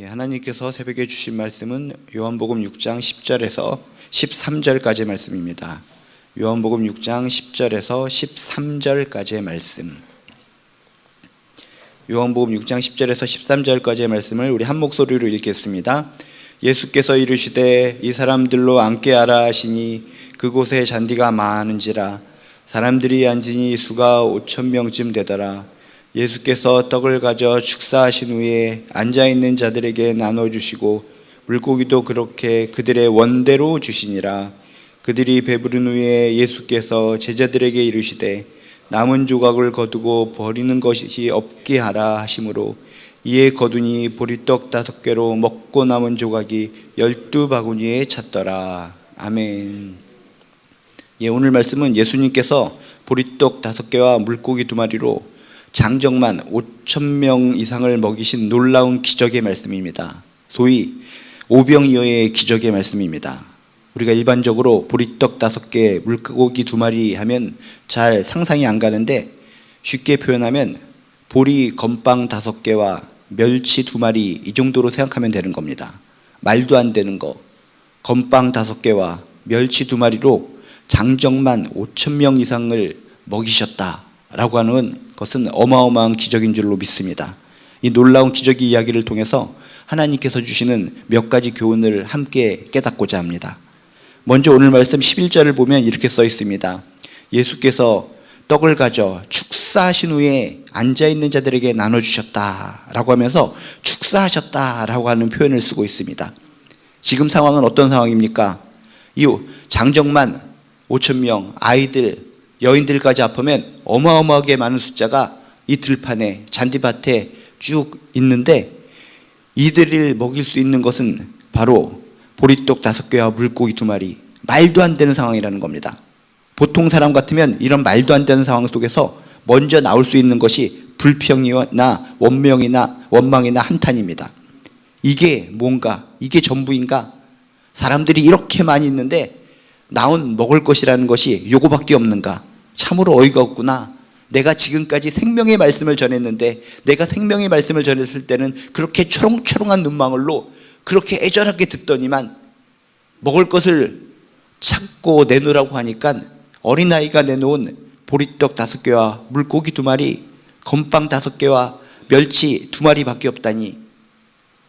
하나님께서 새벽에 주신 말씀은 요한복음 6장 10절에서 13절까지의 말씀입니다. 요한복음 6장 10절에서 13절까지의 말씀. 요한복음 6장 10절에서 13절까지의 말씀을 우리 한 목소리로 읽겠습니다. 예수께서 이르시되 이 사람들로 앉게 하라 하시니 그곳에 잔디가 많은지라 사람들이 앉으니 수가 5,000명쯤 되더라. 예수께서 떡을 가져 축사하신 후에 앉아있는 자들에게 나눠주시고 물고기도 그렇게 그들의 원대로 주시니라. 그들이 배부른 후에 예수께서 제자들에게 이르시되 남은 조각을 거두고 버리는 것이 없게 하라 하시므로 이에 거두니 보리떡 5개로 먹고 남은 조각이 12바구니에 찼더라. 아멘. 오늘 말씀은 예수님께서 보리떡 5개와 물고기 2마리로 장정만 5,000명 이상을 먹이신 놀라운 기적의 말씀입니다. 소위 오병이어의 기적의 말씀입니다. 우리가 일반적으로 보리떡 5개, 물고기 2마리 하면 잘 상상이 안 가는데 쉽게 표현하면 보리 건빵 5개와 멸치 2마리 이 정도로 생각하면 되는 겁니다. 말도 안 되는 거. 건빵 5개와 멸치 2마리로 장정만 5,000명 이상을 먹이셨다라고 하는 것은 어마어마한 기적인 줄로 믿습니다. 이 놀라운 기적의 이야기를 통해서 하나님께서 주시는 몇 가지 교훈을 함께 깨닫고자 합니다. 먼저 오늘 말씀 11절을 보면 이렇게 써 있습니다. 예수께서 떡을 가져 축사하신 후에 앉아있는 자들에게 나눠주셨다라고 하면서 축사하셨다라고 하는 표현을 쓰고 있습니다. 지금 상황은 어떤 상황입니까? 이 장정만 5,000명, 아이들, 여인들까지 합하면 어마어마하게 많은 숫자가 이 들판에 잔디밭에 쭉 있는데 이들을 먹일 수 있는 것은 바로 보리떡 5개와 물고기 2마리. 말도 안 되는 상황이라는 겁니다. 보통 사람 같으면 이런 말도 안 되는 상황 속에서 먼저 나올 수 있는 것이 불평이나 원망이나 한탄입니다. 이게 뭔가? 이게 전부인가? 사람들이 이렇게 많이 있는데 나온 먹을 것이라는 것이 요거밖에 없는가? 참으로 어이가 없구나. 내가 지금까지 생명의 말씀을 전했는데 내가 생명의 말씀을 전했을 때는 그렇게 초롱초롱한 눈망울로 그렇게 애절하게 듣더니만 먹을 것을 찾고 내놓으라고 하니까 어린아이가 내놓은 보리떡 5개와 물고기 2마리, 건빵 5개와 멸치 2마리밖에 없다니.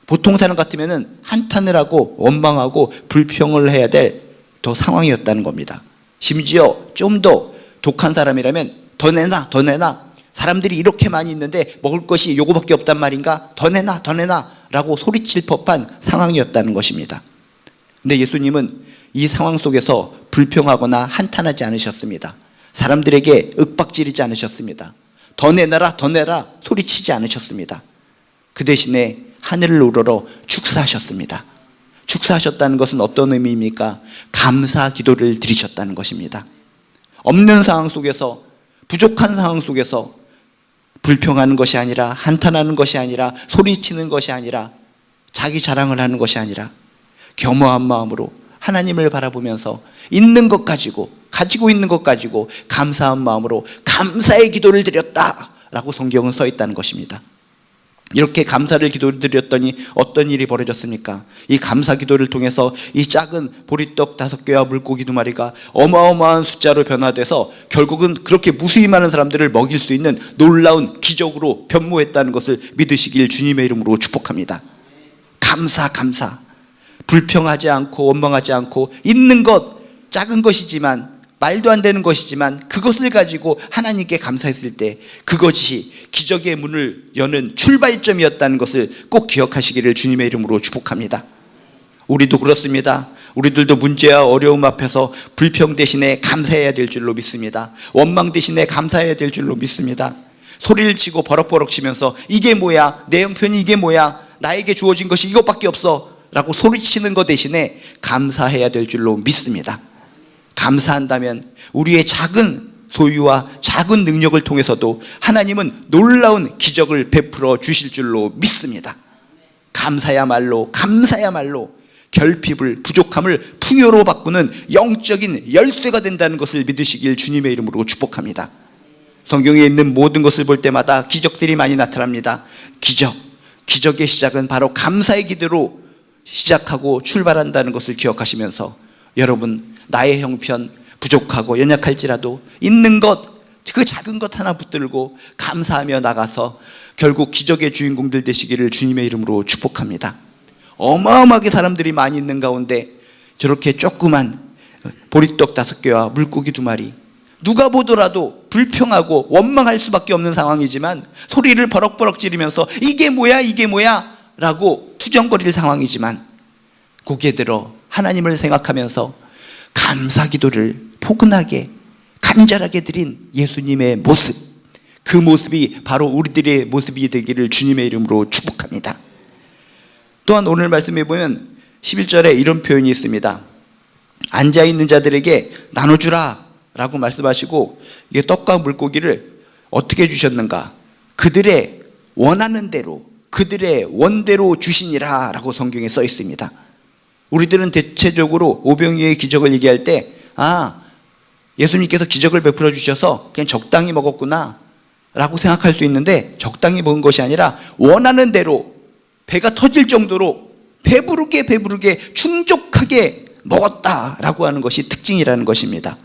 보통 사람 같으면 한탄을 하고 원망하고 불평을 해야 될 더 상황이었다는 겁니다. 심지어 좀 더 독한 사람이라면 더 내놔 사람들이 이렇게 많이 있는데 먹을 것이 요거밖에 없단 말인가? 더 내놔 라고 소리칠 법한 상황이었다는 것입니다. 근데 예수님은 이 상황 속에서 불평하거나 한탄하지 않으셨습니다. 사람들에게 윽박지르지 않으셨습니다. 더 내놔라 소리치지 않으셨습니다. 그 대신에 하늘을 우러러 축사하셨습니다. 축사하셨다는 것은 어떤 의미입니까? 감사 기도를 드리셨다는 것입니다. 없는 상황 속에서, 부족한 상황 속에서 불평하는 것이 아니라, 한탄하는 것이 아니라, 소리치는 것이 아니라, 자기 자랑을 하는 것이 아니라 겸허한 마음으로 하나님을 바라보면서 있는 것 가지고, 가지고 있는 것 가지고 감사한 마음으로 감사의 기도를 드렸다라고 성경은 써 있다는 것입니다. 이렇게 감사를 기도를 드렸더니 어떤 일이 벌어졌습니까? 이 감사 기도를 통해서 이 작은 보리떡 5개와 물고기 2마리가 어마어마한 숫자로 변화돼서 결국은 그렇게 무수히 많은 사람들을 먹일 수 있는 놀라운 기적으로 변모했다는 것을 믿으시길 주님의 이름으로 축복합니다. 감사. 불평하지 않고 원망하지 않고 있는 것, 작은 것이지만 말도 안 되는 것이지만 그것을 가지고 하나님께 감사했을 때 그것이 기적의 문을 여는 출발점이었다는 것을 꼭 기억하시기를 주님의 이름으로 축복합니다. 우리도 그렇습니다. 우리들도 문제와 어려움 앞에서 불평 대신에 감사해야 될 줄로 믿습니다. 원망 대신에 감사해야 될 줄로 믿습니다. 소리를 치고 버럭버럭 치면서 이게 뭐야? 내 형편이 이게 뭐야? 나에게 주어진 것이 이것밖에 없어 라고 소리치는 것 대신에 감사해야 될 줄로 믿습니다. 감사한다면 우리의 작은 소유와 작은 능력을 통해서도 하나님은 놀라운 기적을 베풀어 주실 줄로 믿습니다. 감사야말로 결핍을, 부족함을 풍요로 바꾸는 영적인 열쇠가 된다는 것을 믿으시길 주님의 이름으로 축복합니다. 성경에 있는 모든 것을 볼 때마다 기적들이 많이 나타납니다. 기적, 기적의 시작은 바로 감사의 기도로 시작하고 출발한다는 것을 기억하시면서 여러분, 나의 형편 부족하고 연약할지라도 있는 것, 그 작은 것 하나 붙들고 감사하며 나가서 결국 기적의 주인공들 되시기를 주님의 이름으로 축복합니다. 어마어마하게 사람들이 많이 있는 가운데 저렇게 조그만 보리떡 5개와 물고기 2마리, 누가 보더라도 불평하고 원망할 수밖에 없는 상황이지만 소리를 버럭버럭 지르면서 이게 뭐야 이게 뭐야 라고 투정거릴 상황이지만 고개 들어 하나님을 생각하면서 감사 기도를 포근하게 간절하게 드린 예수님의 모습, 그 모습이 바로 우리들의 모습이 되기를 주님의 이름으로 축복합니다. 또한 오늘 말씀해 보면 11절에 이런 표현이 있습니다. 앉아있는 자들에게 나눠주라 라고 말씀하시고, 이게 떡과 물고기를 어떻게 주셨는가? 그들의 원하는 대로, 그들의 원대로 주시니라 라고 성경에 써 있습니다. 우리들은 대체적으로 오병이어의 기적을 얘기할 때 예수님께서 기적을 베풀어 주셔서 그냥 적당히 먹었구나 라고 생각할 수 있는데, 적당히 먹은 것이 아니라 원하는 대로 배가 터질 정도로 배부르게 충족하게 먹었다라고 하는 것이 특징이라는 것입니다.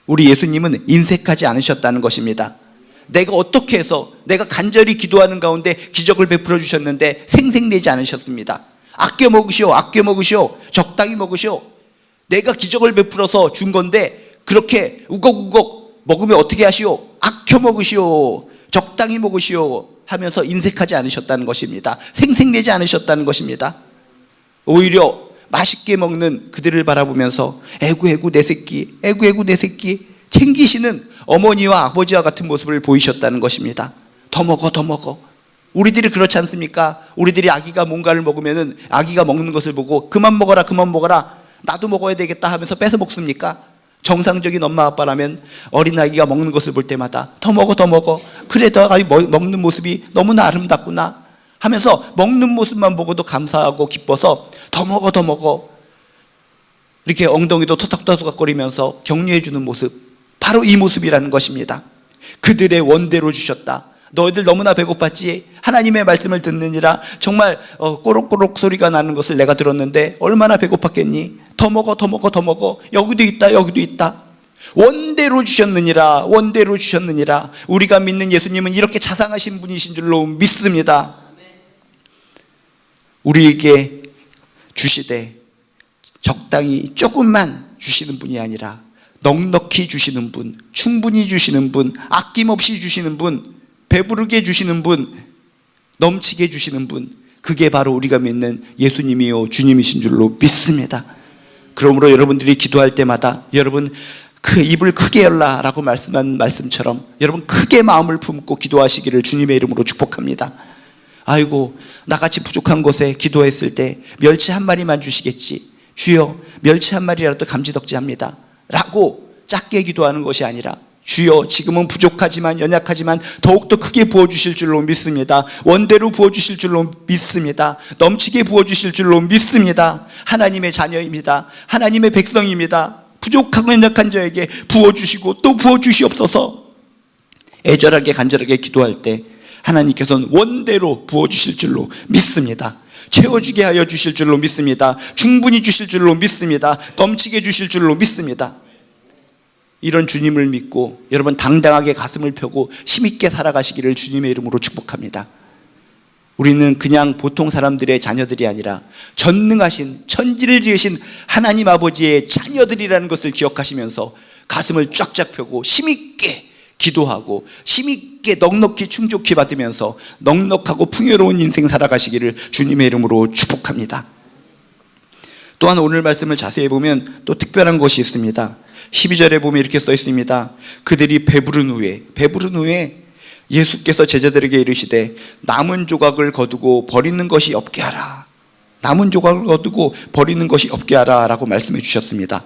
우리 예수님은 인색하지 않으셨다는 것입니다. 내가 어떻게 해서 내가 간절히 기도하는 가운데 기적을 베풀어 주셨는데 생색내지 않으셨습니다. 아껴 먹으시오, 적당히 먹으시오. 내가 기적을 베풀어서 준 건데 그렇게 우걱우걱 먹으면 어떻게 하시오? 아껴 먹으시오, 적당히 먹으시오 하면서 인색하지 않으셨다는 것입니다. 생색내지 않으셨다는 것입니다. 오히려 맛있게 먹는 그들을 바라보면서 에구 내 새끼, 에구 내 새끼 챙기시는 어머니와 아버지와 같은 모습을 보이셨다는 것입니다. 더 먹어. 우리들이 그렇지 않습니까? 우리들이 아기가 뭔가를 먹으면은 아기가 먹는 것을 보고 그만 먹어라 나도 먹어야 되겠다 하면서 뺏어 먹습니까? 정상적인 엄마 아빠라면 어린아이가 먹는 것을 볼 때마다 더 먹어, 그래 더 먹는 모습이 너무나 아름답구나 하면서 먹는 모습만 보고도 감사하고 기뻐서 더 먹어 이렇게 엉덩이도 토닥토닥거리면서 격려해 주는 모습, 바로 이 모습이라는 것입니다. 그들의 원대로 주셨다. 너희들 너무나 배고팠지? 하나님의 말씀을 듣느니라 정말 꼬록꼬록 소리가 나는 것을 내가 들었는데 얼마나 배고팠겠니? 더 먹어. 여기도 있다. 원대로 주셨느니라. 우리가 믿는 예수님은 이렇게 자상하신 분이신 줄로 믿습니다. 우리에게 주시되 적당히 조금만 주시는 분이 아니라 넉넉히 주시는 분, 충분히 주시는 분, 아낌없이 주시는 분, 배부르게 주시는 분, 넘치게 주시는 분, 그게 바로 우리가 믿는 예수님이요 주님이신 줄로 믿습니다. 그러므로 여러분들이 기도할 때마다 여러분 그 입을 크게 열라 라고 말씀한 말씀처럼 여러분 크게 마음을 품고 기도하시기를 주님의 이름으로 축복합니다. 아이고, 나같이 부족한 곳에 기도했을 때 멸치 1마리만 주시겠지, 주여 멸치 1마리라도 감지덕지합니다 라고 작게 기도하는 것이 아니라, 주여 지금은 부족하지만 연약하지만 더욱더 크게 부어주실 줄로 믿습니다. 원대로 부어주실 줄로 믿습니다. 넘치게 부어주실 줄로 믿습니다. 하나님의 자녀입니다. 하나님의 백성입니다. 부족하고 연약한 자에게 부어주시고 또 부어주시옵소서. 애절하게 간절하게 기도할 때 하나님께서는 원대로 부어주실 줄로 믿습니다. 채워주게 하여 주실 줄로 믿습니다. 충분히 주실 줄로 믿습니다. 넘치게 주실 줄로 믿습니다. 이런 주님을 믿고 여러분 당당하게 가슴을 펴고 힘있게 살아가시기를 주님의 이름으로 축복합니다. 우리는 그냥 보통 사람들의 자녀들이 아니라 전능하신 천지를 지으신 하나님 아버지의 자녀들이라는 것을 기억하시면서 가슴을 쫙쫙 펴고 힘있게 기도하고 힘있게 넉넉히 충족히 받으면서 넉넉하고 풍요로운 인생 살아가시기를 주님의 이름으로 축복합니다. 또한 오늘 말씀을 자세히 보면 또 특별한 것이 있습니다. 12절에 보면 이렇게 써 있습니다. 그들이 배부른 후에 예수께서 제자들에게 이르시되 남은 조각을 거두고 버리는 것이 없게 하라. 남은 조각을 거두고 버리는 것이 없게 하라 라고 말씀해 주셨습니다.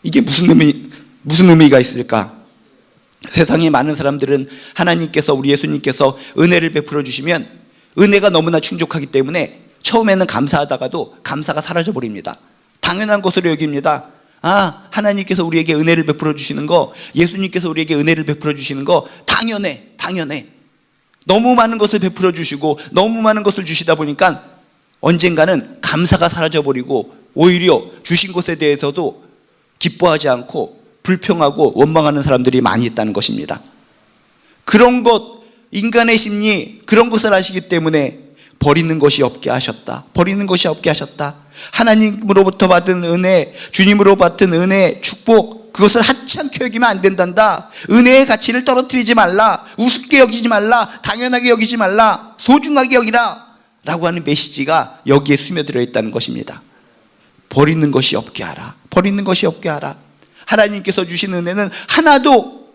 이게 무슨 의미가 있을까? 세상에 많은 사람들은 하나님께서, 우리 예수님께서 은혜를 베풀어 주시면 은혜가 너무나 충족하기 때문에 처음에는 감사하다가도 감사가 사라져 버립니다. 당연한 것으로 여깁니다. 하나님께서 우리에게 은혜를 베풀어 주시는 거, 예수님께서 우리에게 은혜를 베풀어 주시는 거 당연해. 너무 많은 것을 베풀어 주시고 너무 많은 것을 주시다 보니까 언젠가는 감사가 사라져버리고 오히려 주신 것에 대해서도 기뻐하지 않고 불평하고 원망하는 사람들이 많이 있다는 것입니다. 그런 것, 인간의 심리, 그런 것을 아시기 때문에 버리는 것이 없게 하셨다. 버리는 것이 없게 하셨다. 하나님으로부터 받은 은혜, 주님으로 받은 은혜, 축복, 그것을 하찮게 여기면 안 된단다. 은혜의 가치를 떨어뜨리지 말라. 우습게 여기지 말라. 당연하게 여기지 말라. 소중하게 여기라. 라고 하는 메시지가 여기에 스며들어 있다는 것입니다. 버리는 것이 없게 하라. 버리는 것이 없게 하라. 하나님께서 주신 은혜는 하나도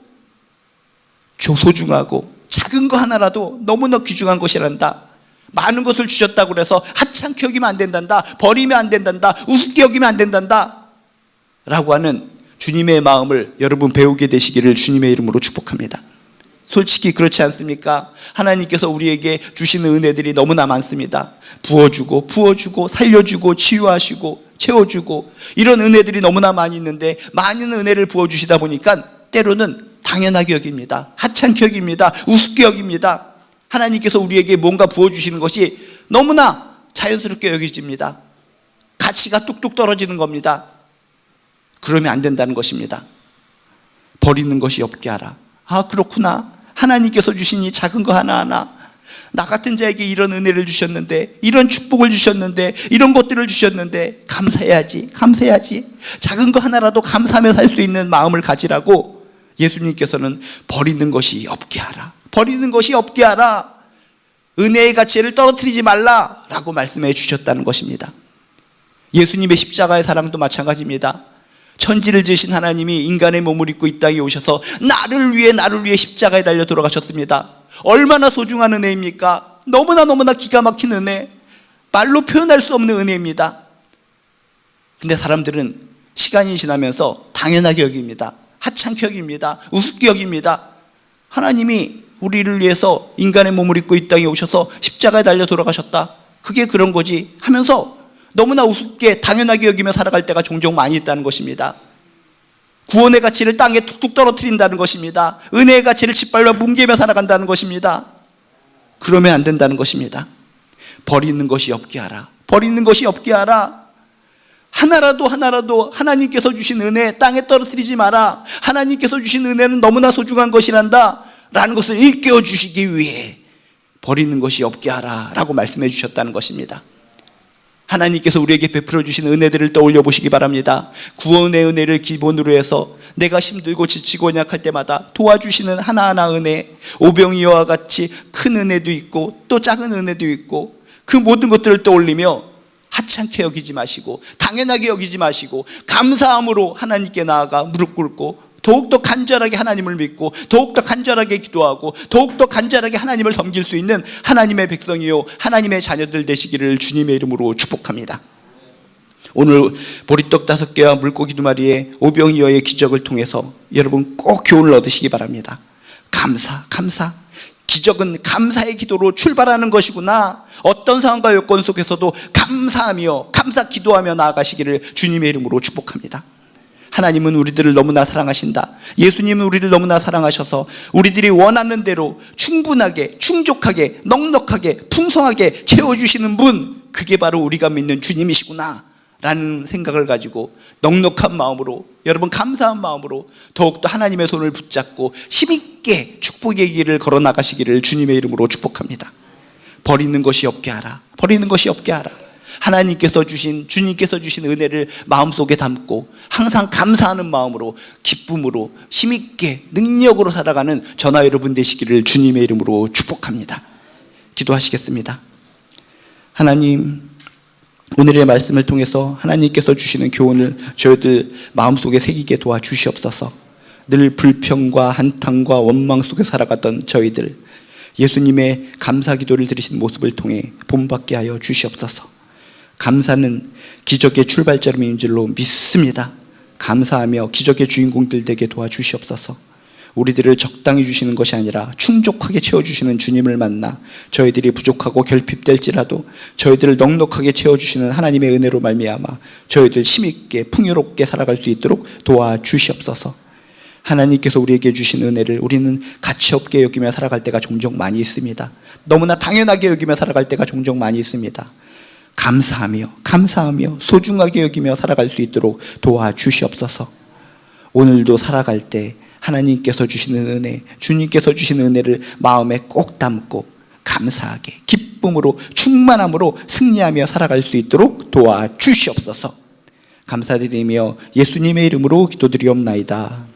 소중하고 작은 거 하나라도 너무나 귀중한 것이란다. 많은 것을 주셨다고 해서 하찮게 여기면 안 된단다. 버리면 안 된단다. 우습게 여기면 안 된단다. 라고 하는 주님의 마음을 여러분 배우게 되시기를 주님의 이름으로 축복합니다. 솔직히 그렇지 않습니까? 하나님께서 우리에게 주시는 은혜들이 너무나 많습니다. 부어주고 살려주고 치유하시고 채워주고 이런 은혜들이 너무나 많이 있는데 많은 은혜를 부어주시다 보니까 때로는 당연하게 여깁니다. 하찮게 여깁니다. 우습게 여깁니다. 하나님께서 우리에게 뭔가 부어주시는 것이 너무나 자연스럽게 여겨집니다. 가치가 뚝뚝 떨어지는 겁니다. 그러면 안 된다는 것입니다. 버리는 것이 없게 하라. 아, 그렇구나. 하나님께서 주신 이 작은 거 하나하나, 나 같은 자에게 이런 은혜를 주셨는데, 이런 축복을 주셨는데, 이런 것들을 주셨는데 감사해야지. 작은 거 하나라도 감사하며 살 수 있는 마음을 가지라고 예수님께서는 버리는 것이 없게 하라. 버리는 것이 없게 하라. 은혜의 가치를 떨어뜨리지 말라 라고 말씀해 주셨다는 것입니다. 예수님의 십자가의 사랑도 마찬가지입니다. 천지를 지으신 하나님이 인간의 몸을 입고 이 땅에 오셔서 나를 위해 십자가에 달려 돌아가셨습니다. 얼마나 소중한 은혜입니까? 너무나 기가 막힌 은혜, 말로 표현할 수 없는 은혜입니다. 근데 사람들은 시간이 지나면서 당연하게 여깁니다. 하찮게 여깁니다. 우습게 여깁니다. 하나님이 우리를 위해서 인간의 몸을 입고 이 땅에 오셔서 십자가에 달려 돌아가셨다. 그게 그런 거지 하면서 너무나 우습게 당연하게 여기며 살아갈 때가 종종 많이 있다는 것입니다. 구원의 가치를 땅에 툭툭 떨어뜨린다는 것입니다. 은혜의 가치를 짓밟아 뭉개며 살아간다는 것입니다. 그러면 안 된다는 것입니다. 버리는 것이 없게 하라. 버리는 것이 없게 하라. 하나라도 하나님께서 주신 은혜 땅에 떨어뜨리지 마라. 하나님께서 주신 은혜는 너무나 소중한 것이란다 라는 것을 일깨워 주시기 위해 버리는 것이 없게 하라 라고 말씀해 주셨다는 것입니다. 하나님께서 우리에게 베풀어 주신 은혜들을 떠올려 보시기 바랍니다. 구원의 은혜를 기본으로 해서 내가 힘들고 지치고 연약할 때마다 도와주시는 하나하나 은혜, 오병이어와 같이 큰 은혜도 있고 또 작은 은혜도 있고, 그 모든 것들을 떠올리며 하찮게 여기지 마시고 당연하게 여기지 마시고 감사함으로 하나님께 나아가 무릎 꿇고 더욱더 간절하게 하나님을 믿고 더욱더 간절하게 기도하고 더욱더 간절하게 하나님을 섬길 수 있는 하나님의 백성이요 하나님의 자녀들 되시기를 주님의 이름으로 축복합니다. 오늘 보리떡 5개와 물고기 2마리의 오병이어의 기적을 통해서 여러분 꼭 교훈을 얻으시기 바랍니다. 감사. 기적은 감사의 기도로 출발하는 것이구나. 어떤 상황과 여건 속에서도 감사하며 감사 기도하며 나아가시기를 주님의 이름으로 축복합니다. 하나님은 우리들을 너무나 사랑하신다. 예수님은 우리를 너무나 사랑하셔서 우리들이 원하는 대로 충분하게, 충족하게, 넉넉하게, 풍성하게 채워주시는 분, 그게 바로 우리가 믿는 주님이시구나 라는 생각을 가지고 넉넉한 마음으로, 여러분 감사한 마음으로 더욱더 하나님의 손을 붙잡고 힘있게 축복의 길을 걸어 나가시기를 주님의 이름으로 축복합니다. 버리는 것이 없게 하라. 버리는 것이 없게 하라. 주님께서 주신 은혜를 마음속에 담고 항상 감사하는 마음으로, 기쁨으로, 힘있게, 능력으로 살아가는 저나 여러분 되시기를 주님의 이름으로 축복합니다. 기도하시겠습니다. 하나님, 오늘의 말씀을 통해서 하나님께서 주시는 교훈을 저희들 마음속에 새기게 도와주시옵소서. 늘 불평과 한탄과 원망 속에 살아갔던 저희들, 예수님의 감사 기도를 드리신 모습을 통해 본받게 하여 주시옵소서. 감사는 기적의 출발점인 줄로 믿습니다. 감사하며 기적의 주인공들 되게 도와주시옵소서. 우리들을 적당히 주시는 것이 아니라 충족하게 채워주시는 주님을 만나 저희들이 부족하고 결핍될지라도 저희들을 넉넉하게 채워주시는 하나님의 은혜로 말미암아 저희들 힘있게 풍요롭게 살아갈 수 있도록 도와주시옵소서. 하나님께서 우리에게 주신 은혜를 우리는 가치 없게 여기며 살아갈 때가 종종 많이 있습니다. 너무나 당연하게 여기며 살아갈 때가 종종 많이 있습니다. 감사하며 소중하게 여기며 살아갈 수 있도록 도와주시옵소서. 오늘도 살아갈 때 하나님께서 주시는 은혜, 주님께서 주시는 은혜를 마음에 꼭 담고 감사하게 기쁨으로 충만함으로 승리하며 살아갈 수 있도록 도와주시옵소서. 감사드리며 예수님의 이름으로 기도드리옵나이다.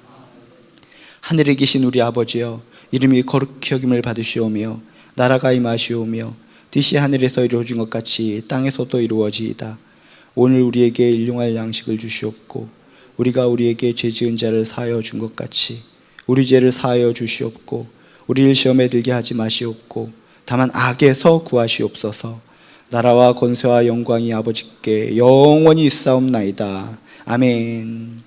하늘에 계신 우리 아버지여, 이름이 거룩히 여김을 받으시오며 나라가 임하시오며 뜻이 하늘에서 이루어진 것 같이 땅에서도 이루어지이다. 오늘 우리에게 일용할 양식을 주시옵고 우리가 우리에게 죄 지은 자를 사하여 준 것 같이 우리 죄를 사하여 주시옵고 우리를 시험에 들게 하지 마시옵고 다만 악에서 구하시옵소서. 나라와 권세와 영광이 아버지께 영원히 있사옵나이다. 아멘.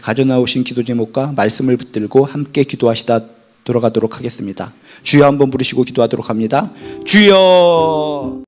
가져 나오신 기도 제목과 말씀을 붙들고 함께 기도하시다 돌아가도록 하겠습니다. 주여 한번 부르시고 기도하도록 합니다. 주여.